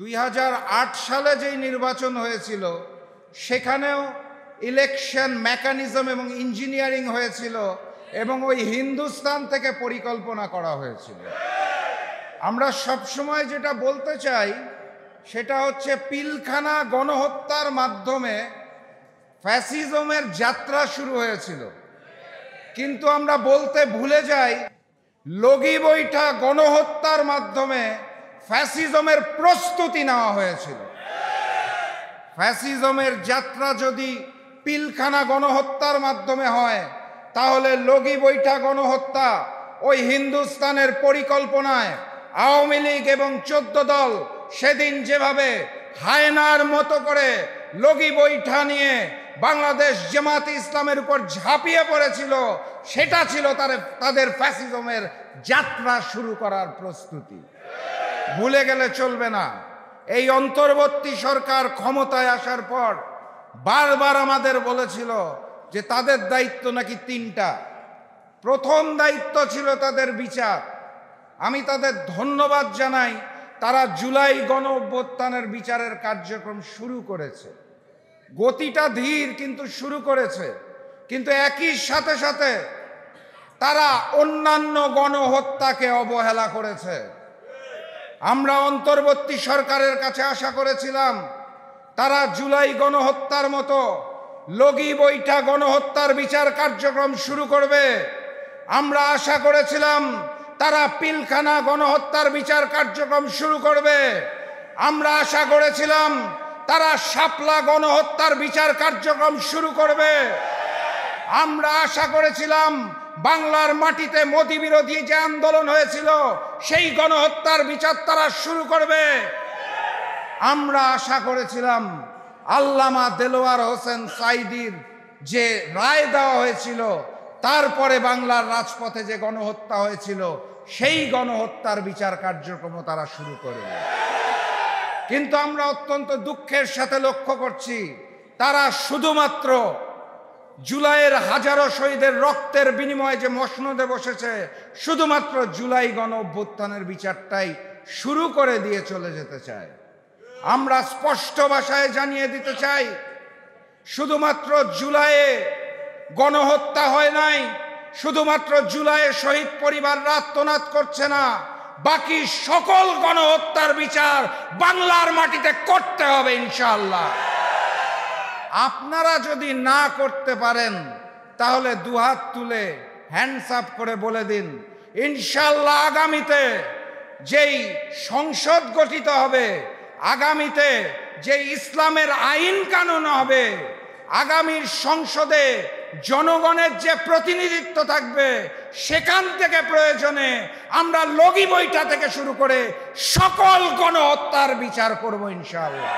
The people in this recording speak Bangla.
2008 সালে যেই নির্বাচন হয়েছিল সেখানেও ইলেকশন মেকানিজম এবং ইঞ্জিনিয়ারিং হয়েছিল এবং ওই হিন্দুস্তান থেকে পরিকল্পনা করা হয়েছিল। আমরা সবসময় যেটা বলতে চাই সেটা হচ্ছে পিলখানা গণহত্যার মাধ্যমে ফ্যাসিজমের যাত্রা শুরু হয়েছিল, কিন্তু আমরা বলতে ভুলে যাই লগি বৈঠা গণহত্যার মাধ্যমে ফ্যাসিজমের প্রস্তুতি নেওয়া হয়েছিল। ফ্যাসিজমের যাত্রা যদি পিলখানা গণহত্যার মাধ্যমে হয় তাহলে লগি বৈঠা গণহত্যা ওই হিন্দুস্তানের পরিকল্পনায় আওয়ামী লীগ এবং 14 দল সেদিন যেভাবে হায়নার মতো করে লগি বৈঠা নিয়ে বাংলাদেশ জামাতে ইসলামের উপর ঝাঁপিয়ে পড়েছিল, সেটা ছিল তাদের ফ্যাসিজমের যাত্রা শুরু করার প্রস্তুতি। ভুলে গেলে চলবে না। এই অন্তর্বর্তী সরকার ক্ষমতায় আসার পর বারবার আমাদের বলেছিল যে তাদের দায়িত্ব নাকি 3টা। প্রথম দায়িত্ব ছিল তাদের বিচার। আমি তাদের ধন্যবাদ জানাই, তারা জুলাই গণ অভ্যুত্থানের বিচারের কার্যক্রম শুরু করেছে। গতিটা ধীর কিন্তু শুরু করেছে, কিন্তু একই সাথে সাথে তারা অন্যান্য গণহত্যাকে অবহেলা করেছে। আমরা অন্তর্বর্তী সরকারের কাছে আশা করেছিলাম তারা জুলাই গণহত্যার মতো লগি বৈঠা গণহত্যার বিচার কার্যক্রম শুরু করবে। আমরা আশা করেছিলাম তারা পিলখানা গণহত্যার বিচার কার্যক্রম শুরু করবে। আমরা আশা করেছিলাম তারা শাপলা গণহত্যার বিচার কার্যক্রম শুরু করবে। আমরা আশা করেছিলাম বাংলার মাটিতে মোদি বিরোধী যে আন্দোলন হয়েছিল সেই গণহত্যার বিচার তারা শুরু করবে। আমরা আশা করেছিলাম আল্লামা দেলোয়ার হোসেন সাঈদীর যে রায় দেওয়া হয়েছিল তারপরে বাংলার রাজপথে যে গণহত্যা হয়েছিল সেই গণহত্যার বিচার কার্যক্রম তারা শুরু করবে। কিন্তু আমরা অত্যন্ত দুঃখের সাথে লক্ষ্য করছি তারা শুধুমাত্র জুলাইয়ের হাজারো শহীদের রক্তের বিনিময়ে যে মসনদে বসেছে শুধুমাত্র জুলাই গণ অভ্যুত্থানের বিচারটাই শুরু করে দিয়ে চলে যেতে চায়। আমরা স্পষ্ট ভাষায় জানিয়ে দিতে চাই, শুধুমাত্র জুলাইয়ে গণহত্যা হয় নাই, শুধুমাত্র জুলাইয়ে শহীদ পরিবাররা আত্মনাদ করছে না, বাকি সকল গণহত্যার বিচার বাংলার মাটিতে করতে হবে ইনশাআল্লাহ। আপনারা যদি না করতে পারেন তাহলে দুহাত তুলে হ্যান্ডস আপ করে বলে দিন ইনশাআল্লাহ আগামীতে যেই সংসদ গঠিত হবে, আগামীতে যে ইসলামের আইন কানুন হবে, আগামীর সংসদে জনগণের যে প্রতিনিধিত্ব থাকবে সেখান থেকে প্রয়োজনে আমরা লগি বৈঠা থেকে শুরু করে সকল গণহত্যার বিচার করব ইনশাআল্লাহ।